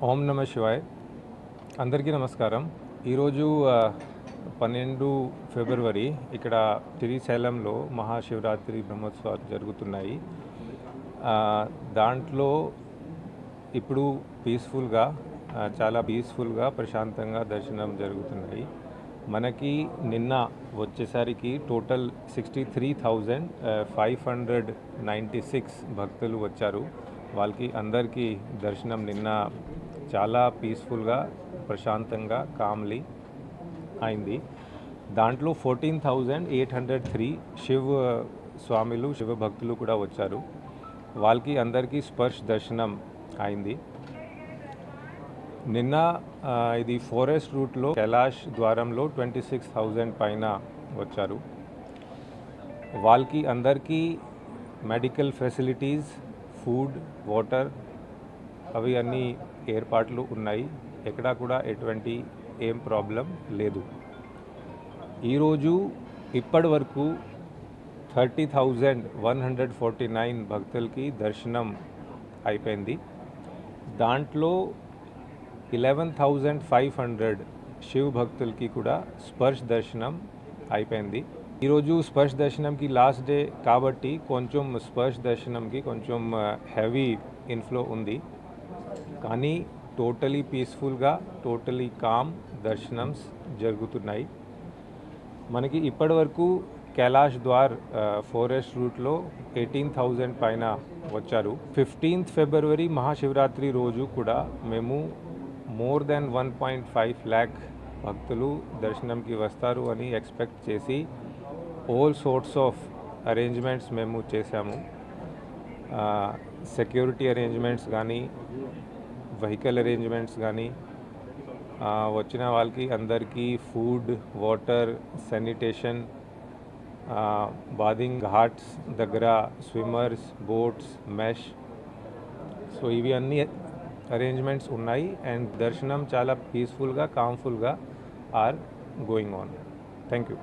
ఓం నమ శివాయ్. అందరికీ నమస్కారం. ఈరోజు 12 ఫిబ్రవరి ఇక్కడ శ్రీశైలంలో మహాశివరాత్రి బ్రహ్మోత్సవాలు జరుగుతున్నాయి. దాంట్లో ఇప్పుడు చాలా పీస్ఫుల్గా ప్రశాంతంగా దర్శనం జరుగుతున్నాయి. మనకి నిన్న వచ్చేసరికి టోటల్ 63,596 భక్తులు వచ్చారు. వాళ్ళకి అందరికీ దర్శనం నిన్న చాలా పీస్ఫుల్గా ప్రశాంతంగా కామ్లీ అయింది. దాంట్లో 14,803 శివ భక్తులు కూడా వచ్చారు. వాళ్ళకి అందరికీ స్పర్శ్ దర్శనం అయింది. నిన్న ఇది ఫారెస్ట్ రూట్లో కైలాష్ ద్వారంలో 26,000 పైన వచ్చారు. వాళ్ళకి అందరికీ మెడికల్ ఫెసిలిటీస్, ఫుడ్, వాటర్ అవి అన్నీ ఏర్పాట్లు ఉన్నాయి. ఎక్కడా కూడా ఎటువంటి ఏం ప్రాబ్లం లేదు. ఈరోజు ఇప్పటి వరకు 30,149 భక్తులకి దర్శనం అయిపోయింది. దాంట్లో 11,500 శివ భక్తులకి కూడా స్పర్శ దర్శనం అయిపోయింది. ఈరోజు స్పర్శ దర్శనంకి లాస్ట్ డే కాబట్టి కొంచెం స్పర్శ దర్శనంకి కొంచెం హెవీ ఇన్ఫ్లో ఉంది. కానీ టోటలీ పీస్ఫుల్గా టోటలీ కామ్ దర్శనమ్స్ జరుగుతున్నాయి. మనకి ఇప్పటి వరకు కైలాష్ ద్వార్ ఫారెస్ట్ రూట్లో 18,000 పైన వచ్చారు. 15th ఫిబ్రవరి మహాశివరాత్రి రోజు కూడా మేము మోర్ దెన్ 1.5 lakh భక్తులు దర్శనంకి వస్తారు అని ఎక్స్పెక్ట్ చేసి ఆల్ సోర్ట్స్ ఆఫ్ అరేంజ్మెంట్స్ మేము చేశాము. సెక్యూరిటీ అరేంజ్మెంట్స్ కానీ, వెహికల్ అరేంజ్మెంట్స్ కానీ, వచ్చిన వాళ్ళకి అందరికీ ఫుడ్, వాటర్, శానిటేషన్, బాదింగ్ ఘాట్స్ దగ్గర స్విమ్మర్స్, బోట్స్, మెష్, సో ఇవి అన్నీ అరేంజ్మెంట్స్ ఉన్నాయి. అండ్ దర్శనం చాలా పీస్ఫుల్గా కామ్ఫుల్గా are going on. Thank you.